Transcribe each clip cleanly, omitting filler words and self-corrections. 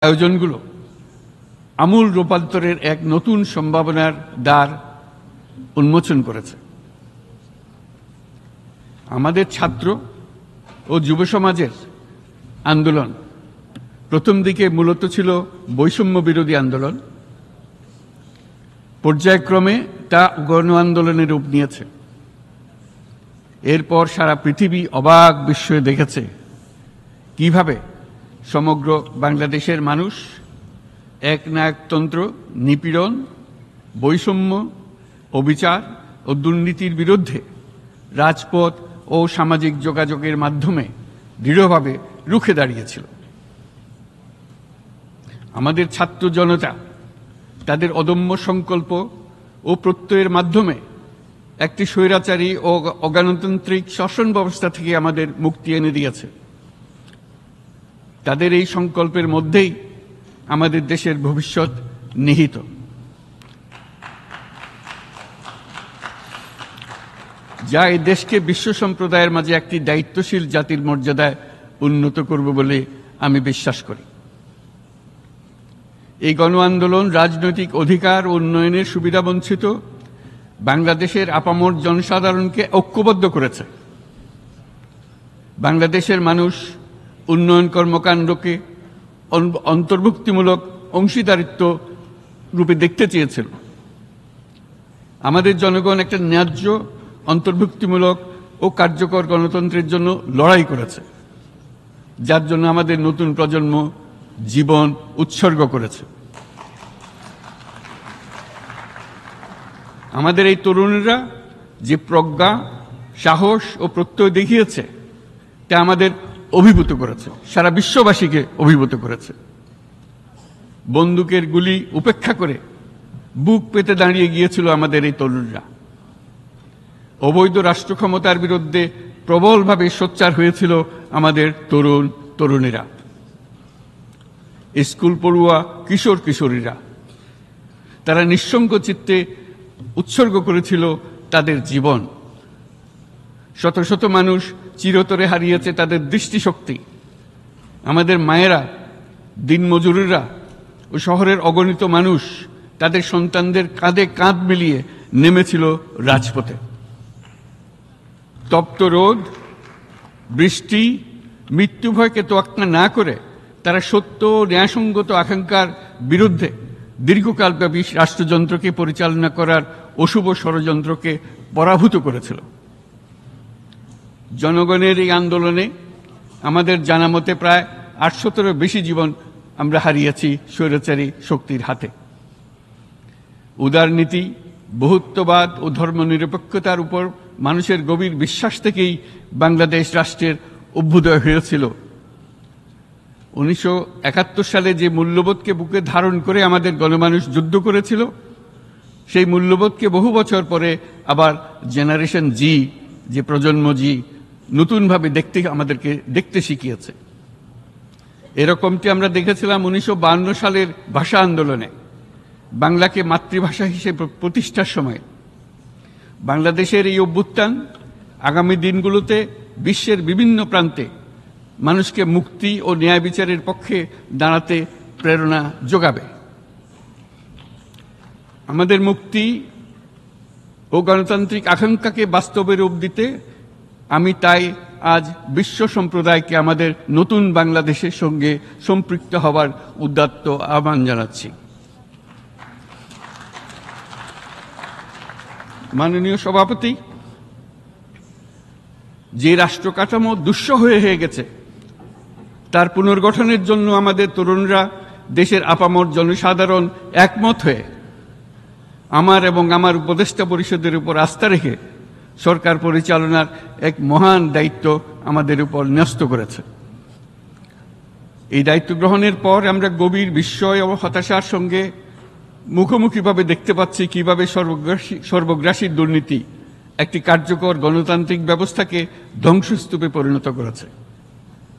আয়োজনগুলো আমূল রূপান্তরের এক নতুন সম্ভাবনার দ্বার উন্মোচন করেছে। আমাদের ছাত্র ও যুব সমাজের আন্দোলন প্রথম দিকে মূলত ছিল বৈষম্য বিরোধী আন্দোলন, পর্যায়ক্রমে তা গণ আন্দোলনের রূপ নিয়েছে। এরপর সারা পৃথিবী অবাক বিস্ময়ে দেখেছে কিভাবে সমগ্র বাংলাদেশের মানুষ একনায়কতন্ত্র, নিপীড়ন, বৈষম্য, অবিচার ও দুর্নীতির বিরুদ্ধে রাজপথ ও সামাজিক যোগাযোগের মাধ্যমে দৃঢ়ভাবে রুখে দাঁড়িয়েছিল। আমাদের ছাত্র জনতা তাদের অদম্য সংকল্প ও প্রত্যয়ের মাধ্যমে একটি স্বৈরাচারী ও অগণতান্ত্রিক শাসন ব্যবস্থা থেকে আমাদের মুক্তি এনে দিয়েছে। তাদের এই সংকল্পের মধ্যেই আমাদের দেশের ভবিষ্যৎ নিহিত। যা এই দেশকে বিশ্ব সম্প্রদায়ের মাঝে একটি দায়িত্বশীল জাতির মর্যাদায় উন্নত করবে বলে আমি বিশ্বাস করি। এই গণ আন্দোলন রাজনৈতিক অধিকার ও উন্নয়নের সুবিধাবঞ্চিত বাংলাদেশের আপামর জনসাধারণকে ঐক্যবদ্ধ করেছে। বাংলাদেশের মানুষ উন্নয়ন কর্মকাণ্ডকে অন্তর্ভুক্তিমূলক অংশীদারিত্ব রূপে দেখতে চেয়েছিল। আমাদের জনগণ একটা ন্যায্য, অন্তর্ভুক্তিমূলক ও কার্যকর গণতন্ত্রের জন্য লড়াই করেছে, যার জন্য আমাদের নতুন প্রজন্ম জীবন উৎসর্গ করেছে। আমাদের এই তরুণীরা যে প্রজ্ঞা, সাহস ও প্রত্যয় দেখিয়েছে তা আমাদের অভিভূত করেছে, সারা বিশ্ববাসীকে অভিভূত করেছে। বন্দুকের গুলি উপেক্ষা করে বুক পেতে দাঁড়িয়ে গিয়েছিল আমাদের এই তরুণরা। অবৈধ রাষ্ট্র ক্ষমতার বিরুদ্ধে প্রবলভাবে সোচ্চার হয়েছিল আমাদের তরুণ তরুণীরা, স্কুল পড়ুয়া কিশোর কিশোরীরা। তারা নিঃসঙ্গ চিত্তে উৎসর্গ করেছিল তাদের জীবন। শত শত মানুষ চিরতরে হারিয়েছে তাদের দৃষ্টিশক্তি। আমাদের মায়েরা, দিনমজুরেরা ও শহরের অগণিত মানুষ তাদের সন্তানদের কাঁধে কাঁধ মিলিয়ে নেমেছিল রাজপথে। তপ্ত রোদ, বৃষ্টি, মৃত্যু ভয়কে তোয়াক্কা না করে তারা সত্য ও ন্যায়সঙ্গত আকাঙ্ক্ষার বিরুদ্ধে দীর্ঘকালব্যাপী রাষ্ট্রযন্ত্রকে পরিচালনা করার অশুভ ষড়যন্ত্রকে পরাভূত করেছিল। জনগণের এই আন্দোলনে আমাদের জানা মতে প্রায় ৮০০-র বেশি জীবন আমরা হারিয়েছি স্বৈরাচারী শক্তির হাতে। উদারনীতি, বহুত্ববাদ ও ধর্মনিরপেক্ষতার উপর মানুষের গভীর বিশ্বাস থেকেই বাংলাদেশ রাষ্ট্রের অভ্যুদয় হয়েছিল। ১৯৭১ সালে যে মূল্যবোধকে বুকে ধারণ করে আমাদের গণমানুষ যুদ্ধ করেছিল, সেই মূল্যবোধকে বহু বছর পরে আবার জেনারেশন জি, যে প্রজন্ম জি, নতুনভাবে আমাদেরকে দেখতে শিখিয়েছে। এরকমটি আমরা দেখেছিলাম ১৯৫২ সালের ভাষা আন্দোলনে, বাংলাকে মাতৃভাষা হিসেবে প্রতিষ্ঠার সময়। বাংলাদেশের এই অভ্যুত্থান আগামী দিনগুলোতে বিশ্বের বিভিন্ন প্রান্তে মানুষকে মুক্তি ও ন্যায় বিচারের পক্ষে দাঁড়াতে প্রেরণা যোগাবে। আমাদের মুক্তি ও গণতান্ত্রিক আকাঙ্ক্ষাকে বাস্তবে রূপ দিতে আমি তাই আজ বিশ্ব সম্প্রদায়কে আমাদের নতুন বাংলাদেশের সঙ্গে সম্পৃক্ত হওয়ার উদাত্ত আহ্বান জানাচ্ছি। মাননীয় সভাপতি, যে রাষ্ট্র কাঠামো দুঃসহ হয়ে গেছে তার পুনর্গঠনের জন্য আমাদের তরুণরা, দেশের আপামর জনসাধারণ একমত হয়ে আমার এবং আমার উপদেষ্টা পরিষদের উপর আস্থা রেখে সরকার পরিচালনার এক মহান দায়িত্ব আমাদের উপর ন্যস্ত করেছে। এই দায়িত্ব গ্রহণের পর আমরা গভীর বিস্ময় ও হতাশার সঙ্গে মুখোমুখিভাবে দেখতে পাচ্ছি কিভাবে সর্বগ্রাসী দুর্নীতি একটি কার্যকর গণতান্ত্রিক ব্যবস্থাকে ধ্বংসস্তূপে পরিণত করেছে,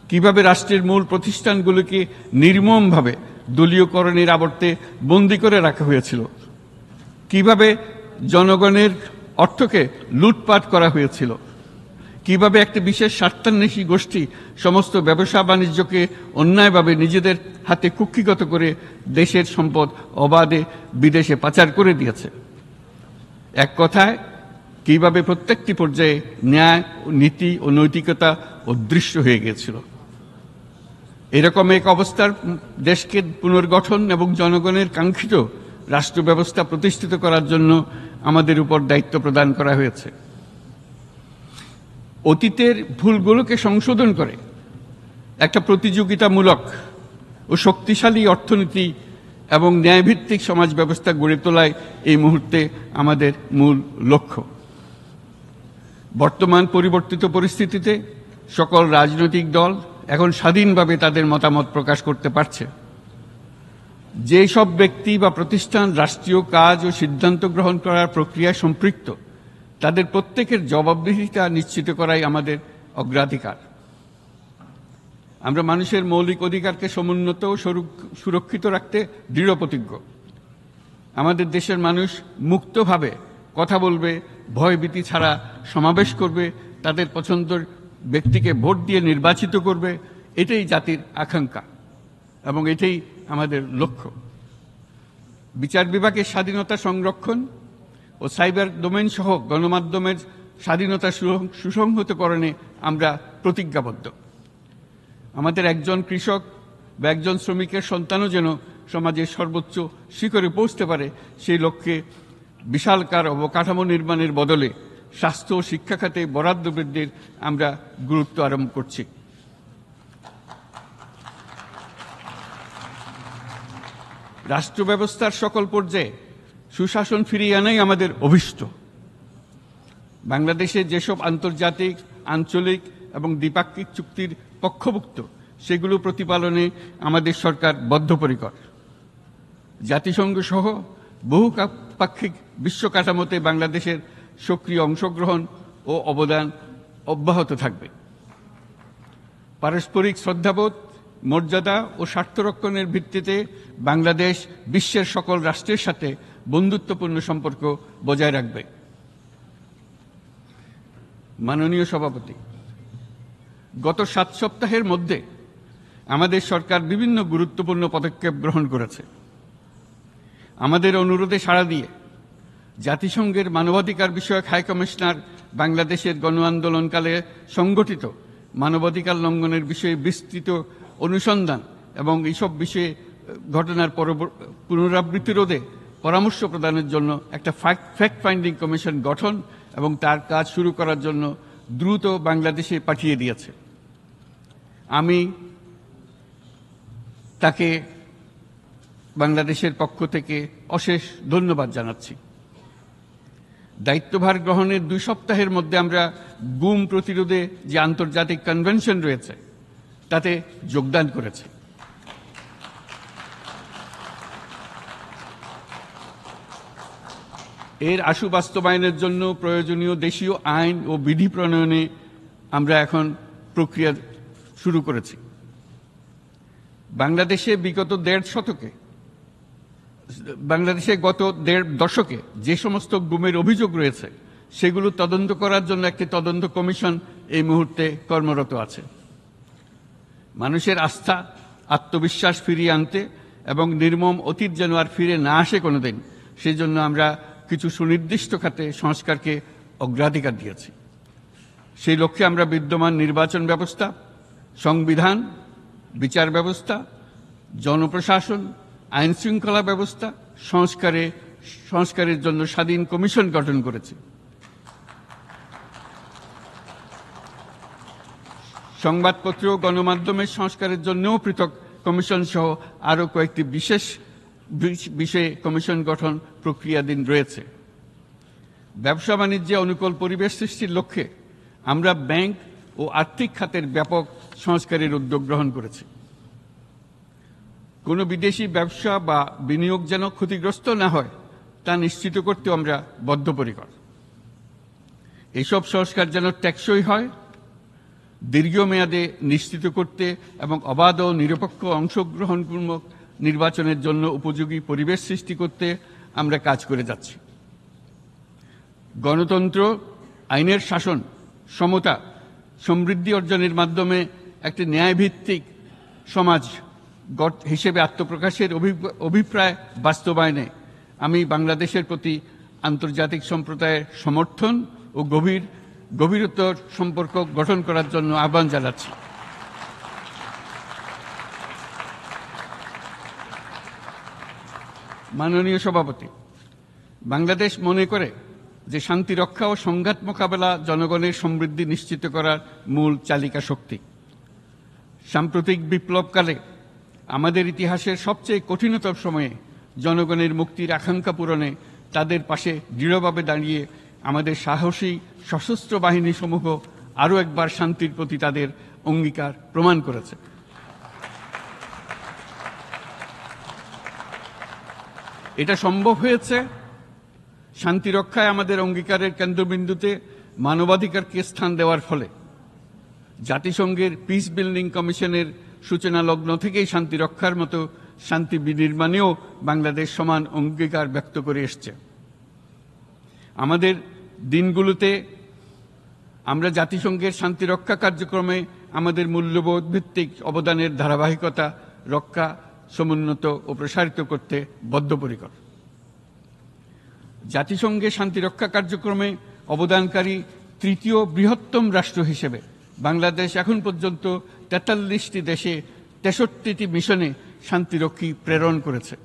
কিভাবে রাষ্ট্রের মূল প্রতিষ্ঠানগুলোকে নির্মমভাবে দলীয়করণের আবর্তে বন্দী করে রাখা হয়েছিল, কিভাবে জনগণের অর্থকে লুটপাট করা হয়েছিল, কিভাবে একটি বিশেষ স্বার্থান্বেষী গোষ্ঠী সমস্ত ব্যবসা বাণিজ্যকে অন্যায়ভাবে নিজেদের হাতে কুক্ষিগত করে দেশের সম্পদ অবাধে বিদেশে পাচার করে দিয়েছে। এক কথায় কিভাবে প্রত্যেকটি পর্যায়ে ন্যায়, নীতি ও নৈতিকতা অদৃশ্য হয়ে গিয়েছিল। এরকম এক অবস্থার দেশকে পুনর্গঠন এবং জনগণের কাঙ্ক্ষিত রাষ্ট্র ব্যবস্থা প্রতিষ্ঠিত করার জন্য আমাদের উপর দায়িত্ব প্রদান করা হয়েছে। অতীতের ভুলগুলোকে সংশোধন করে একটা প্রতিযোগিতামূলক ও শক্তিশালী অর্থনীতি এবং ন্যায়ভিত্তিক সমাজ ব্যবস্থা গড়ে তোলাই এই মুহূর্তে আমাদের মূল লক্ষ্য। বর্তমান পরিবর্তিত পরিস্থিতিতে সকল রাজনৈতিক দল এখন স্বাধীনভাবে তাদের মতামত প্রকাশ করতে পারছে। যে সব ব্যক্তি বা প্রতিষ্ঠান রাষ্ট্রীয় কাজ ও সিদ্ধান্ত গ্রহণ করার প্রক্রিয়ায় সম্পৃক্ত, তাদের প্রত্যেকের জবাবদিহিতা নিশ্চিত করাই আমাদের অগ্রাধিকার। আমরা মানুষের মৌলিক অধিকারকে সমুন্নত ও সুরক্ষিত রাখতে দৃঢ় প্রতিজ্ঞ। আমাদের দেশের মানুষ মুক্তভাবে কথা বলবে, ভয়ভীতি ছাড়া সমাবেশ করবে, তাদের পছন্দের ব্যক্তিকে ভোট দিয়ে নির্বাচিত করবে, এটাই জাতির আকাঙ্ক্ষা এবং এটাই আমাদের লক্ষ্য। বিচার বিভাগের স্বাধীনতা সংরক্ষণ ও সাইবার ডোমেইন সহ গণমাধ্যমের স্বাধীনতা সুসংহতকরণে আমরা প্রতিজ্ঞাবদ্ধ। আমাদের একজন কৃষক বা একজন শ্রমিকের সন্তানও যেন সমাজের সর্বোচ্চ শিখরে পৌঁছতে পারে, সেই লক্ষ্যে বিশালকার অবকাঠামো নির্মাণের বদলে স্বাস্থ্য ও শিক্ষা খাতে বরাদ্দ বৃদ্ধির আমরা গুরুত্ব আরোপ করছি। রাষ্ট্র ব্যবস্থার সকল পর্যায়ে সুশাসন ফিরিয়ে আনাই আমাদের অভীষ্ট। বাংলাদেশে যেসব আন্তর্জাতিক, আঞ্চলিক এবং দ্বিপাক্ষিক চুক্তির পক্ষভুক্ত, সেগুলো প্রতিপালনে আমাদের সরকার বদ্ধপরিকর। জাতিসংঘ সহ বহুপাক্ষিক বিশ্ব কাঠামোতে বাংলাদেশের সক্রিয় অংশগ্রহণ ও অবদান অব্যাহত থাকবে। পারস্পরিক শ্রদ্ধাবোধ, মর্যাদা ও স্বার্থরক্ষণের ভিত্তিতে বাংলাদেশ বিশ্বের সকল রাষ্ট্রের সাথে বন্ধুত্বপূর্ণ সম্পর্ক বজায় রাখবে। মাননীয় সভাপতি, গত 7 সপ্তাহের মধ্যে আমাদের সরকার বিভিন্ন গুরুত্বপূর্ণ পদক্ষেপ গ্রহণ করেছে। আমাদের অনুরোধে সাড়া দিয়ে জাতিসংঘের মানবাধিকার বিষয়ক হাই কমিশনার বাংলাদেশের গণ আন্দোলনকালে সংগঠিত মানবাধিকার লঙ্ঘনের বিষয়ে বিস্তৃত অনুসন্ধান এবং এইসব বিষয়ে ঘটনার পুনরাবৃত্তি রোধে পরামর্শ প্রদানের জন্য একটা ফ্যাক্ট ফাইন্ডিং কমিশন গঠন এবং তার কাজ শুরু করার জন্য দ্রুত বাংলাদেশে পাঠিয়ে দিয়েছে। আমি তাকে বাংলাদেশের পক্ষ থেকে অশেষ ধন্যবাদ জানাচ্ছি। দায়িত্বভার গ্রহণের 2 সপ্তাহের মধ্যে আমরা গুম প্রতিরোধে যে আন্তর্জাতিক কনভেনশন রয়েছে তাতে যোগদান করেছি। এর আশু বাস্তবায়নের জন্য প্রয়োজনীয় দেশীয় আইন ও বিধি প্রণয়নে আমরা এখন প্রক্রিয়া শুরু করেছি। বাংলাদেশে গত 1.5 দশকে যে সমস্ত গুমের অভিযোগ রয়েছে সেগুলো তদন্ত করার জন্য একটি তদন্ত কমিশন এই মুহূর্তে কর্মরত আছে। মানুষের আস্থা, আত্মবিশ্বাস ফিরিয়ে আনতে এবং নির্মম অতীত যেন আর ফিরে না আসে কোনোদিন, সেই জন্য আমরা কিছু সুনির্দিষ্ট খাতে সংস্কারকে অগ্রাধিকার দিয়েছি। সেই লক্ষ্যে আমরা বিদ্যমান নির্বাচন ব্যবস্থা, সংবিধান, বিচার ব্যবস্থা, জনপ্রশাসন, আইন শৃঙ্খলা ব্যবস্থা সংস্কারের জন্য স্বাধীন কমিশন গঠন করেছি। সংবাদপত্র ও গণমাধ্যমের সংস্কারের জন্যও পৃথক কমিশন সহ আরও কয়েকটি বিশেষ বিষয়ে কমিশন গঠন প্রক্রিয়াধীন রয়েছে। ব্যবসা বাণিজ্যে অনুকূল পরিবেশ সৃষ্টির লক্ষ্যে আমরা ব্যাংক ও আর্থিক খাতের ব্যাপক সংস্কারের উদ্যোগ গ্রহণ করেছি। কোনো বিদেশি ব্যবসা বা বিনিয়োগ যেন ক্ষতিগ্রস্ত না হয় তা নিশ্চিত করতে আমরা বদ্ধপরিকর। এসব সংস্কার যেন টেকসই হয়, দীর্ঘমেয়াদে নিশ্চিত করতে এবং অবাধ ও নিরপেক্ষ অংশগ্রহণমূলক নির্বাচনের জন্য উপযোগী পরিবেশ সৃষ্টি করতে আমরা কাজ করে যাচ্ছি। গণতন্ত্র, আইনের শাসন, সমতা সমৃদ্ধি অর্জনের মাধ্যমে একটি ন্যায়ভিত্তিক সমাজ হিসেবে আত্মপ্রকাশের অভিপ্রায় বাস্তবায়নে আমি বাংলাদেশের প্রতি আন্তর্জাতিক সম্প্রদায়ের সমর্থন ও গভীরতর সম্পর্ক গঠন করার জন্য আহ্বান জানাচ্ছি। মাননীয় সভাপতি, বাংলাদেশ মনে করে যে শান্তি রক্ষা ও সংঘাত মোকাবেলা জনগণের সমৃদ্ধি নিশ্চিত করার মূল চালিকা শক্তি। সাম্প্রতিক বিপ্লবকালে আমাদের ইতিহাসের সবচেয়ে কঠিনতম সময়ে জনগণের মুক্তির আকাঙ্ক্ষা পূরণে তাদের পাশে দৃঢ়ভাবে দাঁড়িয়ে আমাদের সাহসী সশস্ত্র বাহিনীসমূহ আরও একবার শান্তির প্রতি তাদের অঙ্গীকার প্রমাণ করেছে। এটা সম্ভব হয়েছে শান্তি রক্ষায় আমাদের অঙ্গীকারের কেন্দ্রবিন্দুতে মানবাধিকারকে স্থান দেওয়ার ফলে। জাতিসংঘের পিস বিল্ডিং কমিশনের সূচনা লগ্ন থেকেই শান্তি রক্ষার মতো শান্তি বিনির্মাণেও বাংলাদেশ সমান অঙ্গীকার ব্যক্ত করে এসছে। আমাদের দিনগুলোতে আমরা জাতিসংঘের শান্তি রক্ষা কার্যক্রমে আমাদের মূল্যবোধ ভিত্তিক অবদানের ধারাবাহিকতা রক্ষা, সমুন্নত ও প্রসারিত করতে বদ্ধপরিকর। জাতিসংঘের শান্তিরক্ষা কার্যক্রমে অবদানকারী তৃতীয় বৃহত্তম রাষ্ট্র হিসেবে বাংলাদেশ এখন পর্যন্ত ৪৩টি দেশে ৬৩টি মিশনে শান্তিরক্ষী প্রেরণ করেছে।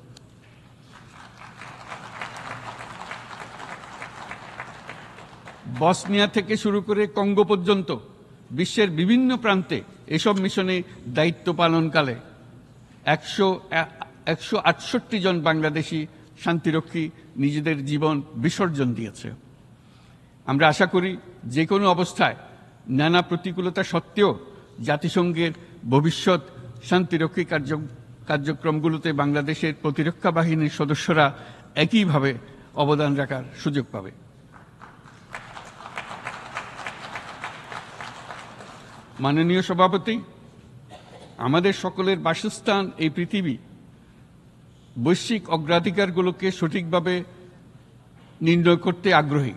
বসনিয়া থেকে শুরু করে কঙ্গো পর্যন্ত বিশ্বের বিভিন্ন প্রান্তে এসব মিশনে দায়িত্ব পালনকালে ১৬৮ জন বাংলাদেশি শান্তিরক্ষী নিজেদের জীবন বিসর্জন দিয়েছে। আমরা আশা করি যে কোনো অবস্থায় নানা প্রতিকূলতা সত্ত্বেও জাতিসংঘের ভবিষ্যৎ শান্তিরক্ষী কার্যক্রমগুলোতে বাংলাদেশের প্রতিরক্ষা বাহিনীর সদস্যরা একইভাবে অবদান রাখার সুযোগ পাবে। মাননীয় সভাপতি, আমাদের সকলের বাসস্থান এই পৃথিবী বৈশ্বিক অগ্রাধিকারগুলোকে সঠিকভাবে নির্ণয় করতে আগ্রহী।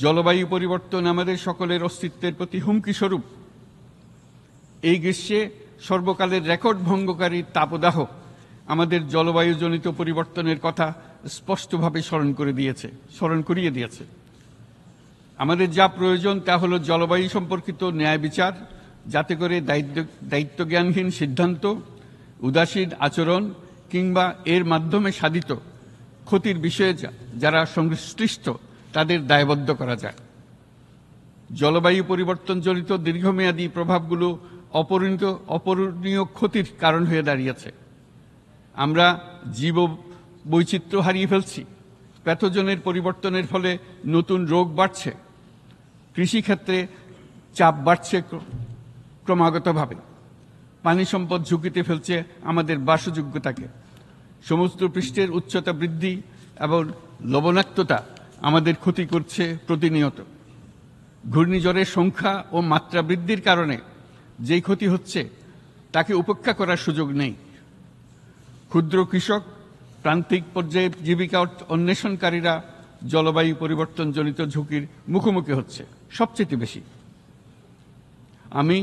জলবায়ু পরিবর্তন আমাদের সকলের অস্তিত্বের প্রতি হুমকি স্বরূপ। এই গ্রীষ্মে সর্বকালের রেকর্ড ভঙ্গকারী তাপদাহ আমাদের জলবায়ুজনিত পরিবর্তনের কথা স্পষ্টভাবে স্মরণ করিয়ে দিয়েছে। আমাদের যা প্রয়োজন তা হলো জলবায়ু সম্পর্কিত ন্যায় বিচার, যাতে করে দায়িত্বজ্ঞানহীন সিদ্ধান্ত, উদাসীন আচরণ কিংবা এর মাধ্যমে সাধিত ক্ষতির বিষয়ে যারা সংশ্লিষ্ট তাদের দায়বদ্ধ করা যায়। জলবায়ু পরিবর্তনজনিত দীর্ঘমেয়াদী প্রভাবগুলো অপূরণীয় ক্ষতির কারণ হয়ে দাঁড়িয়েছে। আমরা জীব বৈচিত্র্য হারিয়ে ফেলছি, প্যাথোজেনের পরিবর্তনের ফলে নতুন রোগ বাড়ছে, কৃষিক্ষেত্রে চাপ বাড়ছে ক্রমাগতভাবে, পানি সম্পদ ঝুঁকিতে ফেলছে আমাদের বাসযোগ্যতাকে, সমুদ্র পৃষ্ঠের উচ্চতা বৃদ্ধি এবং লবণাক্ততা আমাদের ক্ষতি করছে প্রতিনিয়ত। ঘূর্ণিঝড়ের সংখ্যা ও মাত্রা বৃদ্ধির কারণে যেই ক্ষতি হচ্ছে তাকে উপেক্ষা করার সুযোগ নেই। ক্ষুদ্র কৃষক, প্রান্তিক পর্যায়ে জীবিকা অন্বেষণকারীরা জলবায়ু পরিবর্তনজনিত ঝুঁকির মুখোমুখি হচ্ছে সবচেয়ে বেশি। আমি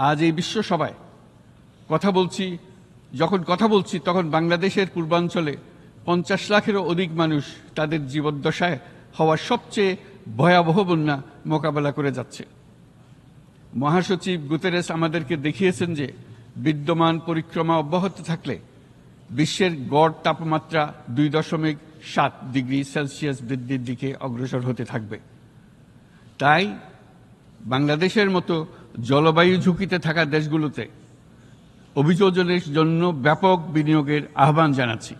আজ এই বিশ্ব সভায় যখন কথা বলছি তখন বাংলাদেশের পূর্বাঞ্চলে ৫০ লাখেরও অধিক মানুষ তাদের জীবদ্দশায় হওয়া সবচেয়ে ভয়াবহ বন্যা মোকাবেলা করে যাচ্ছে। মহাসচিব গুতেরেস আমাদেরকে দেখিয়েছেন যে বিদ্যমান পরিক্রমা অব্যাহত থাকলে বিশ্বের গড় তাপমাত্রা ২.৭ ডিগ্রি সেলসিয়াস বৃদ্ধির দিকে অগ্রসর হতে থাকবে। তাই বাংলাদেশের মতো জলবায়ু ঝুঁকিতে থাকা দেশগুলোতে অভিযোজনের জন্য ব্যাপক বিনিয়োগের আহ্বান জানাচ্ছি।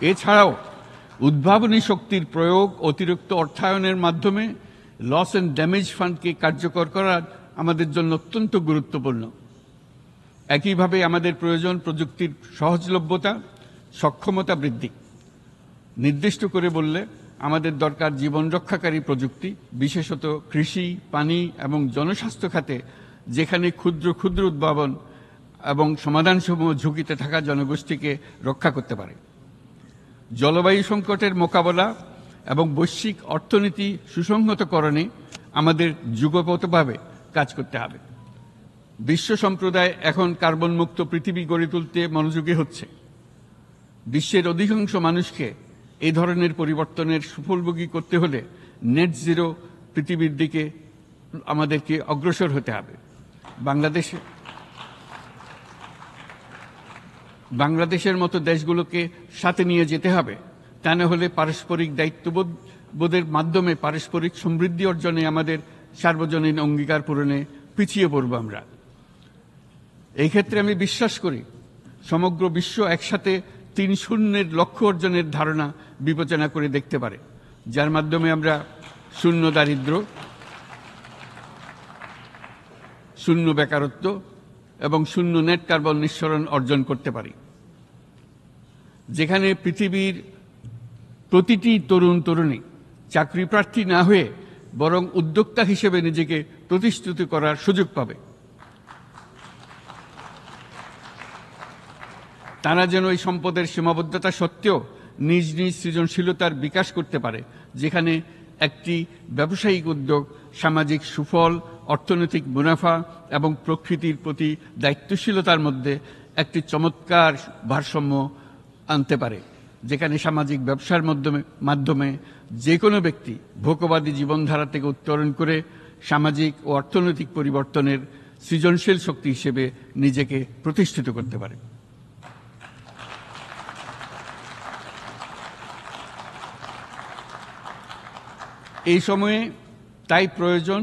এছাড়াও উদ্ভাবনী শক্তির প্রয়োগ, অতিরিক্ত অর্থায়নের মাধ্যমে লস অ্যান্ড ড্যামেজ ফান্ডকে কার্যকর করা আমাদের জন্য অত্যন্ত গুরুত্বপূর্ণ। একইভাবে আমাদের প্রয়োজন প্রযুক্তির সহজলভ্যতা, সক্ষমতা বৃদ্ধি। নির্দিষ্ট করে বললে আমাদের দরকার জীবন রক্ষাকারী প্রযুক্তি, বিশেষত কৃষি, পানি এবং জনস্বাস্থ্য খাতে, যেখানে ক্ষুদ্র ক্ষুদ্র উদ্ভাবন এবং সমাধানসমূহ ঝুঁকিতে থাকা জনগোষ্ঠীকে রক্ষা করতে পারে। জলবায়ু সংকটের মোকাবেলা এবং বৈশ্বিক অর্থনীতি সুসংহতকরণে আমাদের যুগপৎভাবে কাজ করতে হবে। বিশ্ব সম্প্রদায় এখন কার্বন মুক্ত পৃথিবী গড়ে তুলতে মনোযোগী হচ্ছে। বিশ্বের অধিকাংশ মানুষকে এই ধরনের পরিবর্তনের সুফলভোগী করতে হলে নেট জিরো পৃথিবীর দিকে আমাদেরকে অগ্রসর হতে হবে। বাংলাদেশের মতো দেশগুলোকে সাথে নিয়ে যেতে হবে। তা না হলে পারস্পরিক দায়িত্ববোধের মাধ্যমে পারস্পরিক সমৃদ্ধি অর্জনে আমাদের সার্বজনীন অঙ্গীকার পূরণে পিছিয়ে পড়ব আমরা। এই ক্ষেত্রে আমি বিশ্বাস করি সমগ্র বিশ্ব একসাথে ৩-০ লক্ষ্য অর্জনের ধারণা বিবেচনা করে দেখতে পারে, যার মাধ্যমে আমরা শূন্য দারিদ্র্য, শূন্য বেকারত্ব এবং শূন্য নেট কার্বন নিঃসরণ অর্জন করতে পারি। যেখানে পৃথিবীর প্রতিটি তরুণ তরুণী চাকরি প্রার্থী না হয়ে বরং উদ্যোক্তা হিসেবে নিজেকে প্রতিষ্ঠিত করার সুযোগ পাবে। তারা যেন এই সম্পদের সীমাবদ্ধতা সত্ত্বেও নিজ নিজ সৃজনশীলতার বিকাশ করতে পারে, যেখানে একটি ব্যবসায়িক উদ্যোগ সামাজিক সুফল, অর্থনৈতিক মুনাফা এবং প্রকৃতির প্রতি দায়িত্বশীলতার মধ্যে একটি চমৎকার ভারসাম্য আনতে পারে, যেখানে সামাজিক ব্যবসার মাধ্যমে যে কোনো ব্যক্তি ভোগবাদী জীবনধারা থেকে উত্তরণ করে সামাজিক ও অর্থনৈতিক পরিবর্তনের সৃজনশীল শক্তি হিসেবে নিজেকে প্রতিষ্ঠিত করতে পারে। এই সময়ে তাই প্রয়োজন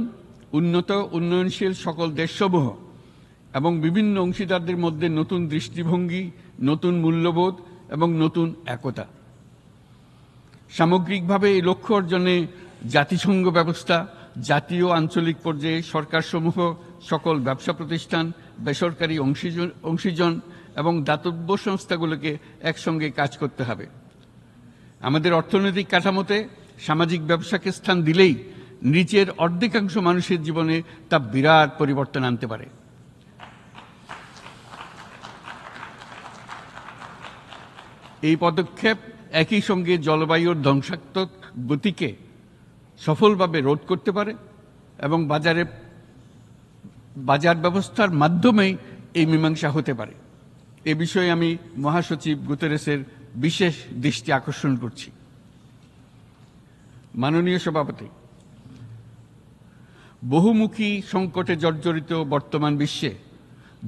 উন্নত উন্নয়নশীল সকল দেশসমূহ এবং বিভিন্ন অংশীদারদের মধ্যে নতুন দৃষ্টিভঙ্গি, নতুন মূল্যবোধ এবং নতুন একতা। সামগ্রিকভাবে এই লক্ষ্য অর্জনে জাতিসংঘ ব্যবস্থা, জাতীয় আঞ্চলিক পর্যায়ে সরকারসমূহ, সকল ব্যবসা প্রতিষ্ঠান, বেসরকারি অংশীজন এবং দাতব্য সংস্থাগুলোকে একসঙ্গে কাজ করতে হবে। আমাদের অর্থনৈতিক কাঠামোতে সামাজিক ব্যবসাকে স্থান দিলেই নিচের অর্ধেকাংশ মানুষের জীবনে তা বিরাট পরিবর্তন আনতে পারে। এই পদক্ষেপ একই সঙ্গে জলবায়ুর ধ্বংসাত্মক গতিকে সফলভাবে রোধ করতে পারে এবং বাজার ব্যবস্থার মাধ্যমেই এই মীমাংসা হতে পারে। এ বিষয়ে আমি মহাসচিব গুতেরেসের বিশেষ দৃষ্টি আকর্ষণ করছি। মাননীয় সভাপতি, বহুমুখী সংকটে জর্জরিত বর্তমান বিশ্বে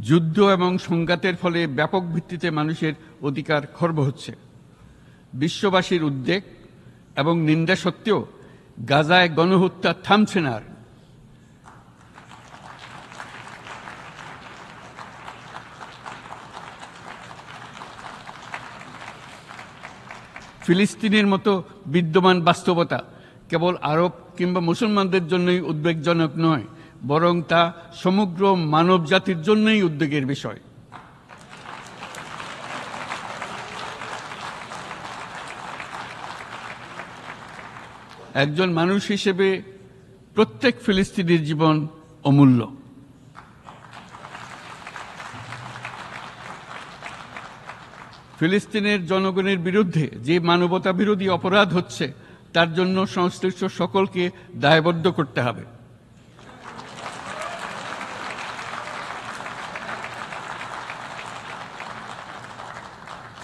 যুদ্ধ এবং সংঘাতের ফলে ব্যাপক ভিত্তিতে মানুষের অধিকার খর্ব হচ্ছে। বিশ্ববাসীর উদ্বেগ এবং নিন্দা সত্ত্বেও গাজায় গণহত্যা থামছে না। ফিলিস্তিনের মতো বিদ্যমান বাস্তবতা কেবল আরব কিংবা মুসলমানদের জন্যই উদ্বেগজনক নয়, বরং তা সমগ্র মানব জাতির জন্যই উদ্বেগের বিষয়। একজন মানুষ হিসেবে প্রত্যেক ফিলিস্তিনির জীবন অমূল্য। ফিলিস্তিনের জনগণের বিরুদ্ধে যে মানবতা বিরোধী অপরাধ হচ্ছে তার জন্য সংশ্লিষ্ট সকলকে দায়বদ্ধ করতে হবে।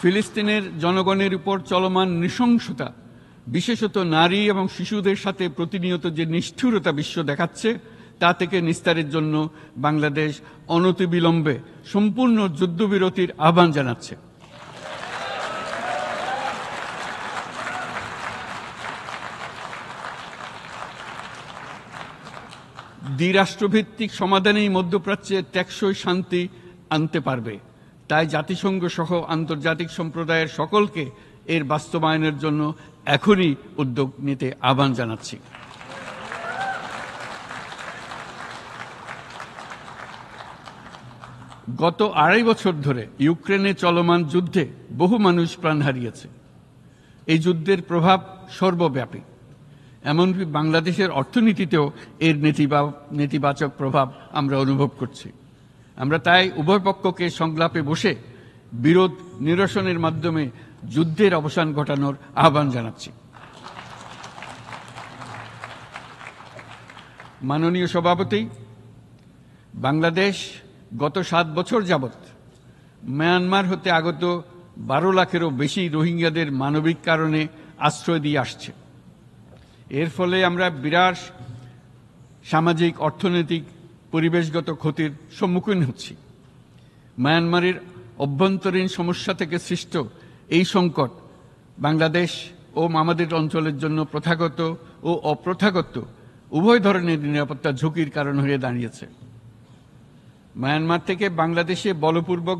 ফিলিস্তিনের জনগণের উপর চলমান নৃশংসতা, বিশেষত নারী এবং শিশুদের সাথে প্রতিনিয়ত যে নিষ্ঠুরতা বিশ্ব দেখাচ্ছে, তা থেকে নিস্তারের জন্য বাংলাদেশ অনতিবিলম্বে সম্পূর্ণ যুদ্ধবিরতির আহ্বান জানাচ্ছে। দ্বিরাষ্ট্রভিত্তিক সমাধানেই মধ্যপ্রাচ্যে টেকসই শান্তি আনতে পারবে। তাই জাতিসংঘ সহ আন্তর্জাতিক সম্প্রদায়ের সকলকে এর বাস্তবায়নের জন্য এখনই উদ্যোগ নিতে আহ্বান জানাচ্ছি। গত ২.৫ বছর ধরে ইউক্রেনে চলমান যুদ্ধে বহু মানুষ প্রাণ হারিয়েছে। এই যুদ্ধের প্রভাব সর্বব্যাপী, এমনকি বাংলাদেশের অর্থনীতিতেও এর নেতিবাচক প্রভাব আমরা অনুভব করছি। আমরা তাই উভয় পক্ষকে সংলাপে বসে বিরোধ নিরসনের মাধ্যমে যুদ্ধের অবসান ঘটানোর আহ্বান জানাচ্ছি। মাননীয় সভাপতি, বাংলাদেশ গত 7 বছর যাবৎ মায়ানমার হতে আগত 12 লাখেরও বেশি রোহিঙ্গাদের মানবিক কারণে আশ্রয় দিয়ে আসছে। এর ফলে আমরা বিরাট সামাজিক, অর্থনৈতিক, পরিবেশগত ক্ষতির সম্মুখীন হচ্ছি। মায়ানমারের অভ্যন্তরীণ সমস্যা থেকে সৃষ্ট এই সংকট বাংলাদেশ ও আমাদের অঞ্চলের জন্য প্রথাগত ও অপ্রথাগত উভয় ধরনের নিরাপত্তা ঝুঁকির কারণ হয়ে দাঁড়িয়েছে। মায়ানমার থেকে বাংলাদেশে বলপূর্বক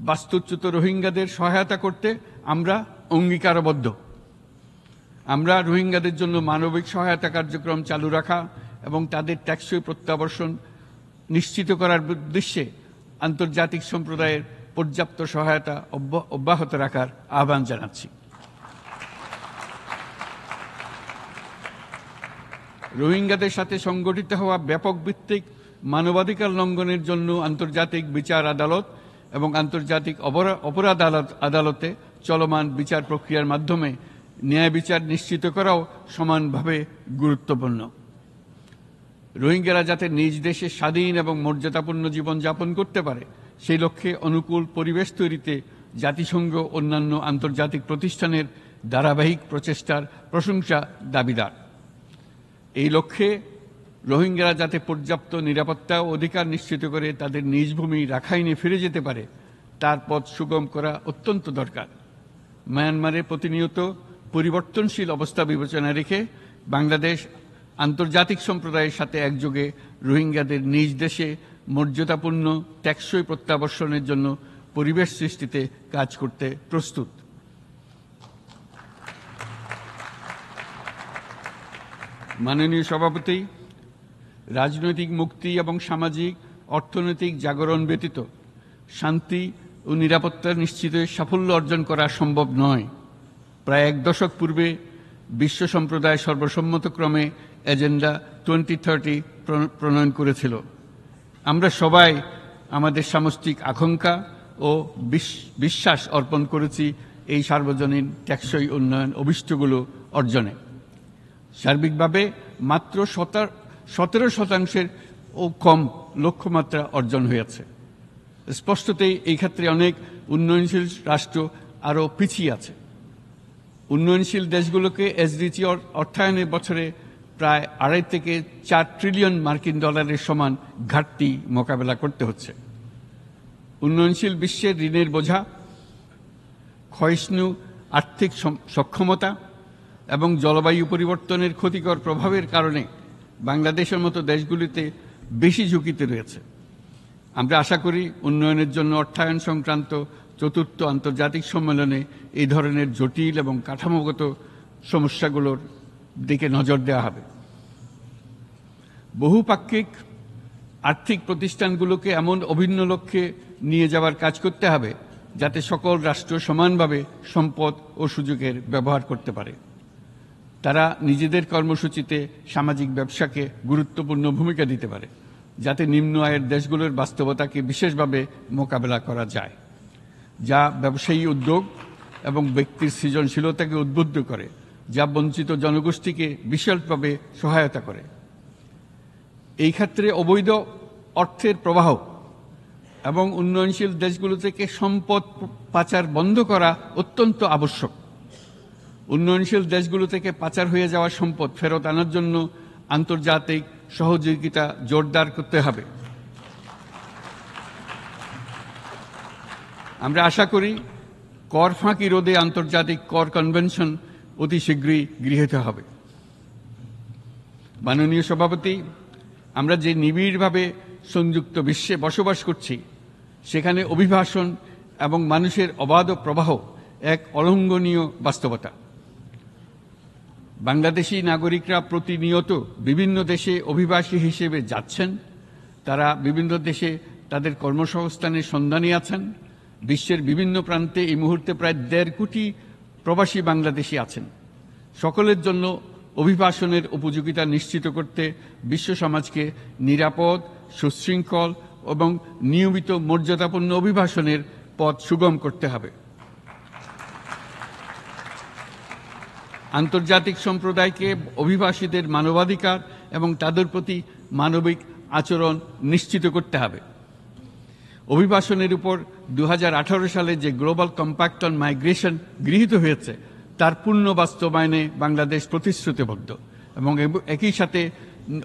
বাস্তুচ্যুত রোহিঙ্গাদের সহায়তা করতে আমরা অঙ্গীকারবদ্ধ। আমরা রোহিঙ্গাদের জন্য মানবিক সহায়তা কার্যক্রম চালু রাখা এবং তাদের টেকসই প্রত্যাবর্তন নিশ্চিত করার উদ্দেশ্যে আন্তর্জাতিক সম্প্রদায়ের পর্যাপ্ত সহায়তা অব্যাহত রাখার আহ্বান জানাচ্ছি। রোহিঙ্গাদের সাথে সংগঠিত হওয়া ব্যাপক ভিত্তিক মানবাধিকার লঙ্ঘনের জন্য আন্তর্জাতিক বিচার আদালত এবং আন্তর্জাতিক অপরাধ আদালতে চলমান বিচার প্রক্রিয়ার মাধ্যমে ন্যায় বিচার নিশ্চিত করাও সমানভাবে গুরুত্বপূর্ণ। রোহিঙ্গারা যাতে নিজ দেশে স্বাধীন এবং মর্যাদাপূর্ণ জীবনযাপন করতে পারে সেই লক্ষ্যে অনুকূল পরিবেশ তৈরিতে জাতিসংঘ অন্যান্য আন্তর্জাতিক প্রতিষ্ঠানের ধারাবাহিক প্রচেষ্টার প্রশংসা দাবিদার। এই লক্ষ্যে রোহিঙ্গারা যাতে পর্যাপ্ত নিরাপত্তা ও অধিকার নিশ্চিত করে তাদের নিজ ভূমি রাখাইনে ফিরে যেতে পারে তার পথ সুগম করা অত্যন্ত দরকার। মায়ানমারে প্রতিনিয়ত পরিবর্তনশীল অবস্থা বিবেচনা রেখে বাংলাদেশ আন্তর্জাতিক সম্প্রদায়ের সাথে একযোগে রোহিঙ্গাদের নিজ দেশে মর্যাদাপূর্ণ টেকসই প্রত্যাবর্তনের জন্য পরিবেশ সৃষ্টিতে কাজ করতে প্রস্তুত। মাননীয় সভাপতি, রাজনৈতিক মুক্তি এবং সামাজিক অর্থনৈতিক জাগরণ ব্যতীত শান্তি ও নিরাপত্তা নিশ্চিতে সাফল্য অর্জন করা সম্ভব নয়। প্রায় 1 দশক পূর্বে বিশ্ব সম্প্রদায় সর্বসম্মতক্রমে এজেন্ডা 2030 প্রণয়ন করেছিল। আমরা সবাই আমাদের সামষ্টিক আকাঙ্ক্ষা ও বিশ্বাস অর্পণ করেছি এই সার্বজনীন টেকসই উন্নয়ন অভিষ্টগুলো অর্জনে। সার্বিকভাবে মাত্র 17% ও কম লক্ষ্যমাত্রা অর্জন হয়েছে। স্পষ্টতই এই ক্ষেত্রে অনেক উন্নয়নশীল রাষ্ট্র আরও পিছিয়ে আছে। উন্নয়নশীল দেশগুলোকে এসডিজি অর্থায়নে বছরে প্রায় 2.5 থেকে 4 ট্রিলিয়ন মার্কিন ডলারের সমান ঘাটতি মোকাবেলা করতে হচ্ছে। উন্নয়নশীল বিশ্বের ঋণের বোঝা, ক্ষয়িষ্ণু আর্থিক সক্ষমতা এবং জলবায়ু পরিবর্তনের ক্ষতিকর প্রভাবের কারণে বাংলাদেশের মতো দেশগুলিতে বেশি ঝুঁকিতে রয়েছে। আমরা আশা করি উন্নয়নের জন্য অর্থায়ন সংক্রান্ত 4র্থ আন্তর্জাতিক সম্মেলনে এই ধরনের জটিল এবং কাঠামোগত সমস্যাগুলোর দিকে নজর দেওয়া হবে। বহুপাক্ষিক আর্থিক প্রতিষ্ঠানগুলোকে এমন অভিন্ন লক্ষ্যে নিয়ে যাওয়ার কাজ করতে হবে যাতে সকল রাষ্ট্র সমানভাবে সম্পদ ও সুযোগের ব্যবহার করতে পারে। তারা নিজেদের কর্মসূচিতে সামাজিক ব্যবসাকে গুরুত্বপূর্ণ ভূমিকা দিতে পারে যাতে নিম্ন আয়ের দেশগুলোর বাস্তবতাকে বিশেষভাবে মোকাবেলা করা যায়, যা ব্যবসায়ী উদ্যোগ এবং ব্যক্তির সৃজনশীলতাকে উদ্বুদ্ধ করে, যা বঞ্চিত জনগোষ্ঠীকে বিশালভাবে সহায়তা করে। এই ক্ষেত্রে অবৈধ অর্থের প্রবাহ এবং উন্নয়নশীল দেশগুলো থেকে সম্পদ পাচার বন্ধ করা অত্যন্ত আবশ্যক। উন্নয়নশীল দেশগুলো থেকে পাচার হয়ে যাওয়া সম্পদ ফেরত আনার জন্য আন্তর্জাতিক সহযোগিতা জোরদার করতে হবে। আমরা আশা করি কর ফাঁকি রোধে আন্তর্জাতিক কর কনভেনশন অতি শীঘ্রই গৃহীত হবে। মাননীয় সভাপতি, আমরা যে নিবিড়ভাবে সংযুক্ত বিশ্বে বসবাস করছি সেখানে অভিবাসন এবং মানুষের অবাধ প্রবাহ এক অলঙ্ঘনীয় বাস্তবতা। বাংলাদেশি নাগরিকরা প্রতিনিয়ত বিভিন্ন দেশে অভিবাসী হিসেবে যাচ্ছেন। তারা বিভিন্ন দেশে তাদের কর্মসংস্থানের সন্ধানে আছেন। বিশ্বের বিভিন্ন প্রান্তে এই মুহূর্তে প্রায় 1.5 কোটি প্রবাসী বাংলাদেশি আছেন। সকলের জন্য অভিবাসনের উপযোগিতা নিশ্চিত করতে বিশ্ব সমাজকে নিরাপদ, সুশৃঙ্খল এবং নিয়মিত মর্যাদাপূর্ণ অভিবাসনের পথ সুগম করতে হবে। আন্তর্জাতিক সম্প্রদায়কে অভিবাসীদের মানবাধিকার এবং তাদের প্রতি মানবিক আচরণ নিশ্চিত করতে হবে। অভিবাসনের উপর 2018 সালে যে গ্লোবাল কম্প্যাক্ট অন মাইগ্রেশন গৃহীত হয়েছে তার পূর্ণ বাস্তবায়নে বাংলাদেশ প্রতিশ্রুতিবদ্ধ এবং একই সাথে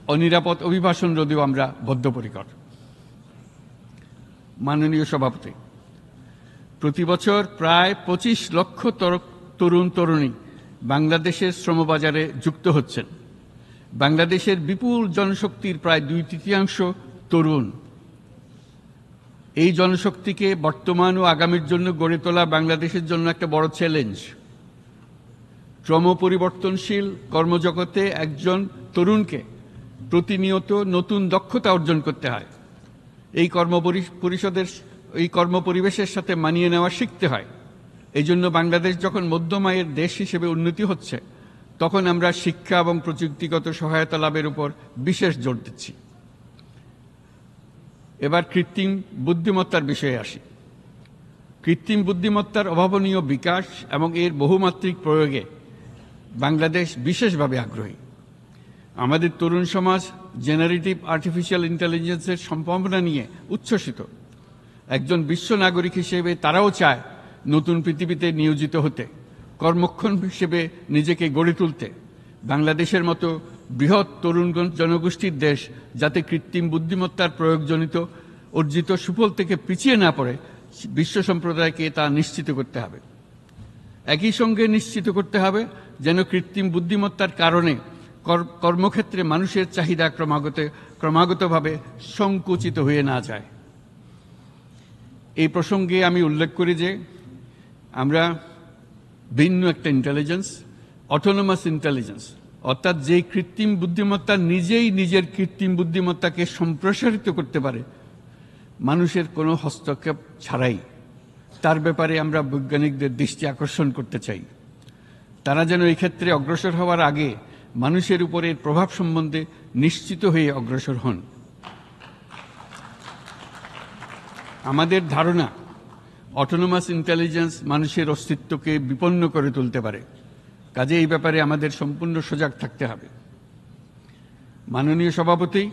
অনিরাপদ অভিবাসন রোধেও আমরা বদ্ধপরিকর। মাননীয় সভাপতি, প্রতি বছর প্রায় 25 লক্ষ তরুণ তরুণী বাংলাদেশের শ্রমবাজারে যুক্ত হচ্ছেন। বাংলাদেশের বিপুল জনশক্তির প্রায় 2/3 তরুণ। এই জনশক্তিকে বর্তমান ও আগামীর জন্য গড়ে তোলা বাংলাদেশের জন্য একটা বড় চ্যালেঞ্জ। ক্রমপরিবর্তনশীল কর্মজগতে একজন তরুণকে প্রতিনিয়ত নতুন দক্ষতা অর্জন করতে হয়। এই কর্মপরিবেশের সাথে মানিয়ে নেওয়া শিখতে হয়। এই জন্য বাংলাদেশ যখন মধ্যম আয়ের দেশ হিসেবে উন্নতি হচ্ছে, তখন আমরা শিক্ষা এবং প্রযুক্তিগত সহায়তা লাভের উপর বিশেষ জোর দিচ্ছি। এবার কৃত্রিম বুদ্ধিমত্তার বিষয়ে আসি। কৃত্রিম বুদ্ধিমত্তার অভাবনীয় বিকাশ এবং এর বহুমাত্রিক প্রয়োগে বাংলাদেশ বিশেষভাবে আগ্রহী। আমাদের তরুণ সমাজ জেনারেটিভ আর্টিফিশিয়াল ইন্টেলিজেন্সের সম্ভাবনা নিয়ে উচ্ছ্বসিত। একজন বিশ্ব নাগরিক হিসেবে তারাও চায় নতুন পৃথিবীতে নিয়োজিত হতে, কর্মক্ষম হিসেবে নিজেকে গড়ে তুলতে। বাংলাদেশের মতো বৃহৎ তরুণ জনগোষ্ঠীর দেশ যাতে কৃত্রিম বুদ্ধিমত্তার প্রয়োগজনিত অর্জিত সুফল থেকে পিছিয়ে না পড়ে, বিশ্ব সম্প্রদায়কে তা নিশ্চিত করতে হবে। একই সঙ্গে নিশ্চিত করতে হবে যেন কৃত্রিম বুদ্ধিমত্তার কারণে কর্মক্ষেত্রে মানুষের চাহিদা ক্রমাগতভাবে সংকুচিত হয়ে না যায়। এই প্রসঙ্গে আমি উল্লেখ করি যে আমরা ভিন্ন একটা ইন্টেলিজেন্স, অটোনোমাস ইন্টেলিজেন্স, অর্থাৎ যে কৃত্রিম বুদ্ধিমত্তা নিজেই নিজের কৃত্রিম বুদ্ধিমত্তাকে সম্প্রসারিত করতে পারে মানুষের কোনো হস্তক্ষেপ ছাড়াই, তার ব্যাপারে আমরা বৈজ্ঞানিকদের দৃষ্টি আকর্ষণ করতে চাই। তারা যেন এই ক্ষেত্রে অগ্রসর হওয়ার আগে মানুষের উপরের প্রভাব সম্বন্ধে নিশ্চিত হয়ে অগ্রসর হন। আমাদের ধারণা অটোনোমাস ইন্টেলিজেন্স মানুষের অস্তিত্বকে বিপন্ন করে তুলতে পারে, কাজে এই ব্যাপারে আমাদের সম্পূর্ণ সজাগ থাকতে হবে। মাননীয় সভাপতি,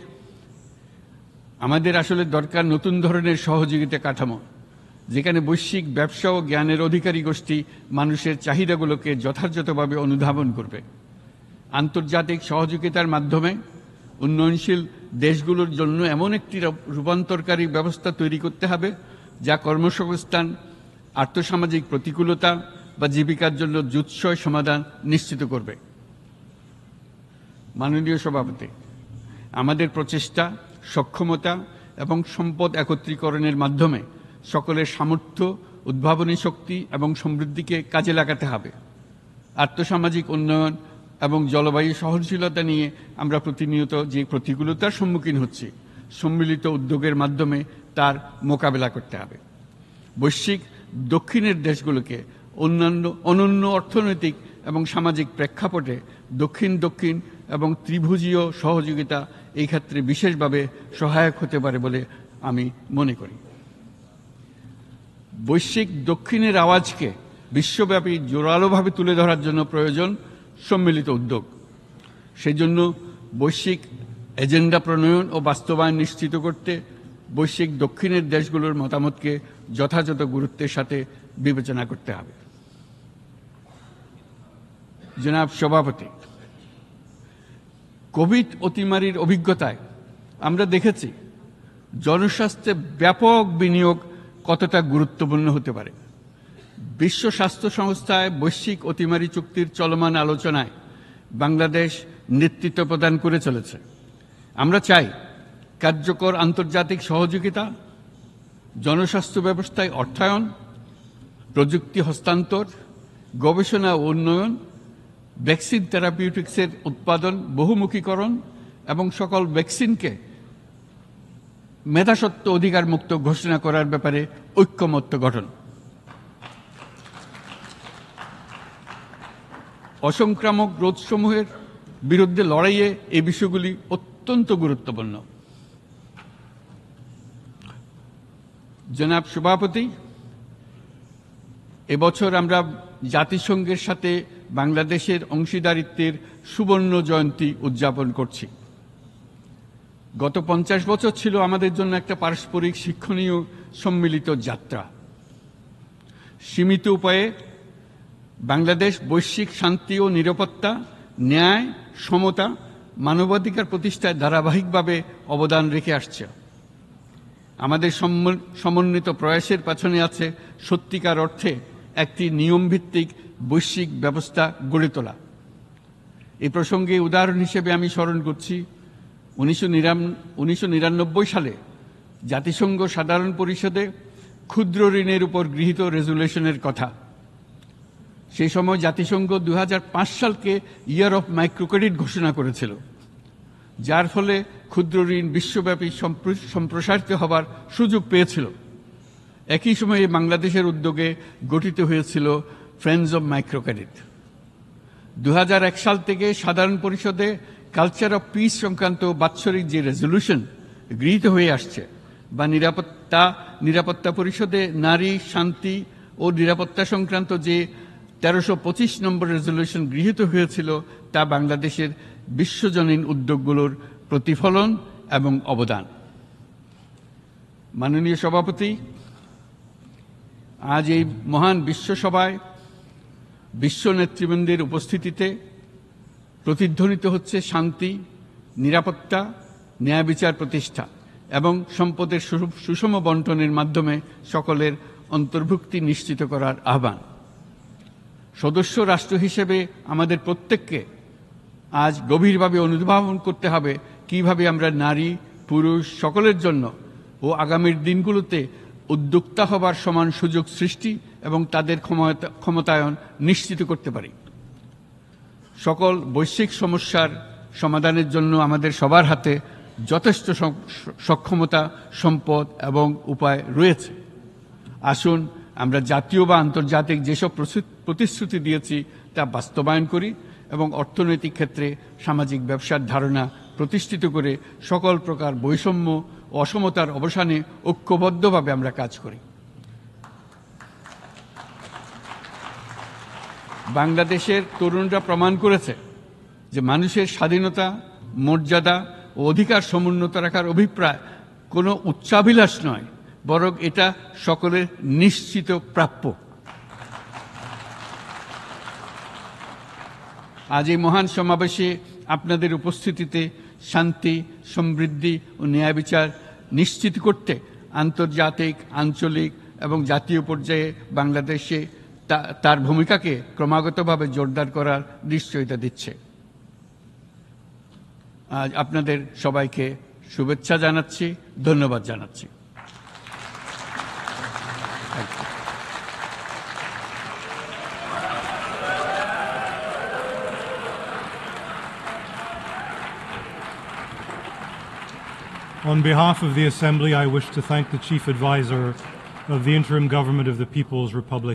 আমাদের আসলে দরকার নতুন ধরনের সহযোগিতা কাঠামো, যেখানে বৈশ্বিক ব্যবসা ও জ্ঞানের অধিকারী গোষ্ঠী মানুষের চাহিদাগুলোকে যথাযথভাবে অনুধাবন করবে। আন্তর্জাতিক সহযোগিতার মাধ্যমে উন্নয়নশীল দেশগুলোর জন্য এমন একটি রূপান্তরকারী ব্যবস্থা তৈরি করতে হবে যা কর্মসংস্থান, আর্থসামাজিক প্রতিকূলতা বা জীবিকার জন্য যুৎসয় সমাধান নিশ্চিত করবে। মাননীয় সভাপতি, আমাদের প্রচেষ্টা, সক্ষমতা এবং সম্পদ একত্রীকরণের মাধ্যমে সকলের সামর্থ্য, উদ্ভাবনী শক্তি এবং সমৃদ্ধিকে কাজে লাগাতে হবে। আর্থসামাজিক উন্নয়ন এবং জলবায়ু সহনশীলতা নিয়ে আমরা প্রতিনিয়ত যে প্রতিকূলতার সম্মুখীন হচ্ছি, সম্মিলিত উদ্যোগের মাধ্যমে তার মোকাবেলা করতে হবে। বৈশ্বিক দক্ষিণের দেশগুলোকে অনন্য অর্থনৈতিক এবং সামাজিক প্রেক্ষাপটে দক্ষিণ দক্ষিণ এবং ত্রিভুজীয় সহযোগিতা এই ক্ষেত্রে বিশেষভাবে সহায়ক হতে পারে বলে আমি মনে করি। বৈশ্বিক দক্ষিণের আওয়াজকে বিশ্বব্যাপী জোরালোভাবে তুলে ধরার জন্য প্রয়োজন সম্মিলিত উদ্যোগ। সেই জন্য বৈশ্বিক এজেন্ডা প্রণয়ন ও বাস্তবায়ন নিশ্চিত করতে বৈশ্বিক দক্ষিণের দেশগুলোর মতামতকে যথাযথ গুরুত্বের সাথে বিবেচনা করতে হবে। জনাব সভাপতি, কোভিড অতিমারির অভিজ্ঞতায় আমরা দেখেছি জনস্বাস্থ্যে ব্যাপক বিনিয়োগ কতটা গুরুত্বপূর্ণ হতে পারে। বিশ্ব স্বাস্থ্য সংস্থায় বৈশ্বিক অতিমারি চুক্তির চলমান আলোচনায় বাংলাদেশ নেতৃত্ব প্রদান করে চলেছে। আমরা চাই কার্যকর আন্তর্জাতিক সহযোগিতা, জনস্বাস্থ্য ব্যবস্থায় অর্থায়ন, প্রযুক্তি হস্তান্তর, গবেষণা ও উন্নয়ন, ভ্যাকসিন থেরাপিউটিক্সের উৎপাদন, বহুমুখীকরণ এবং সকল ভ্যাকসিনকে মেধাস্বত্ব অধিকার মুক্ত ঘোষণা করার ব্যাপারে ঐক্যমত্য গঠন। অসংক্রামক রোগসমূহের বিরুদ্ধে লড়াইয়ে এই বিষয়গুলি অত্যন্ত গুরুত্বপূর্ণ। জনাব সভাপতি, এবছর আমরা জাতিসংঘের সাথে বাংলাদেশের অংশীদারিত্বের সুবর্ণ জয়ন্তী উদযাপন করছি। গত 50 বছর ছিল আমাদের জন্য একটা পারস্পরিক শিক্ষণীয় সম্মিলিত যাত্রা। সীমিত উপায়ে বাংলাদেশ বৈশ্বিক শান্তি ও নিরাপত্তা, ন্যায়, সমতা, মানবাধিকার প্রতিষ্ঠায় ধারাবাহিকভাবে অবদান রেখে আসছে। আমাদের সমন্বিত প্রয়াসের পেছনে আছে সত্যিকার অর্থে একটি নিয়মভিত্তিক বৈশ্বিক ব্যবস্থা গড়ে তোলা। এই প্রসঙ্গে উদাহরণ হিসেবে আমি স্মরণ করছি 1999 সালে জাতিসংঘ সাধারণ পরিষদে ক্ষুদ্র ঋণের উপর গৃহীত রেজুলেশনের কথা। সেই সময় জাতিসংঘ 2005 সালকে ইয়ার অফ মাইক্রোক্রেডিট ঘোষণা করেছিল, যার ফলে ক্ষুদ্র ঋণ বিশ্বব্যাপী সম্প্রসারিত হবার সুযোগ পেয়েছিল। একই সময়ে বাংলাদেশের উদ্যোগে গঠিত হয়েছিল ফ্রেন্ডস অব মাইক্রোক্রেডিট। 2001 সাল থেকে সাধারণ পরিষদে কালচার অফ পিস সংক্রান্ত বাৎসরিক যে রেজলিউশন গৃহীত হয়ে আসছে, বা নিরাপত্তা পরিষদে নারী, শান্তি ও নিরাপত্তা সংক্রান্ত যে 1325 নম্বর রেজলিউশন গৃহীত হয়েছিল, তা বাংলাদেশের বিশ্বজনীন উদ্যোগগুলোর প্রতিফলন এবং অবদান। মাননীয় সভাপতি, আজ এই মহান বিশ্বসভায় বিশ্ব নেতৃবৃন্দের উপস্থিতিতে প্রতিধ্বনিত হচ্ছে শান্তি, নিরাপত্তা, ন্যায় বিচার প্রতিষ্ঠা এবং সম্পদের সুষম বন্টনের মাধ্যমে সকলের অন্তর্ভুক্তি নিশ্চিত করার আহ্বান। সদস্য রাষ্ট্র হিসেবে আমাদের প্রত্যেককে আজ গভীরভাবে অনুধাবন করতে হবে কিভাবে আমরা নারী, পুরুষ সকলের জন্য ও আগামীর দিনগুলোতে উদ্যোক্তা হবার সমান সুযোগ সৃষ্টি এবং তাদের ক্ষমতায়ন নিশ্চিত করতে পারি। সকল বৈশ্বিক সমস্যার সমাধানের জন্য আমাদের সবার হাতে যথেষ্ট সক্ষমতা, সম্পদ এবং উপায় রয়েছে। আসুন আমরা জাতীয় বা আন্তর্জাতিক যেসব প্রতিশ্রুতি দিয়েছি তা বাস্তবায়ন করি এবং অর্থনৈতিক ক্ষেত্রে সামাজিক ব্যবসার ধারণা প্রতিষ্ঠিত করে সকল প্রকার বৈষম্য ও অসমতার অবসানে ঐক্যবদ্ধভাবে আমরা কাজ করি। বাংলাদেশের তরুণরা প্রমাণ করেছে যে মানুষের স্বাধীনতা, মর্যাদা ও অধিকার সমুন্নত রাখার অভিপ্রায় কোনো উচ্চাভিলাষ নয়, বরং এটা সকলের নিশ্চিত প্রাপ্য। আজ এই মহান সমাবেশে আপনাদের উপস্থিতিতে শান্তি, সমৃদ্ধি ও ন্যায় বিচার নিশ্চিত করতে আন্তর্জাতিক, আঞ্চলিক এবং জাতীয় পর্যায়ে বাংলাদেশে তার ভূমিকাকে ক্রমাগতভাবে জোরদার করার নিশ্চয়তা দিচ্ছে। আজ আপনাদের সবাইকে শুভেচ্ছা জানাচ্ছি, ধন্যবাদ জানাচ্ছি। On behalf of the Assembly, I wish to thank the Chief Advisor of the Interim Government of the People's Republic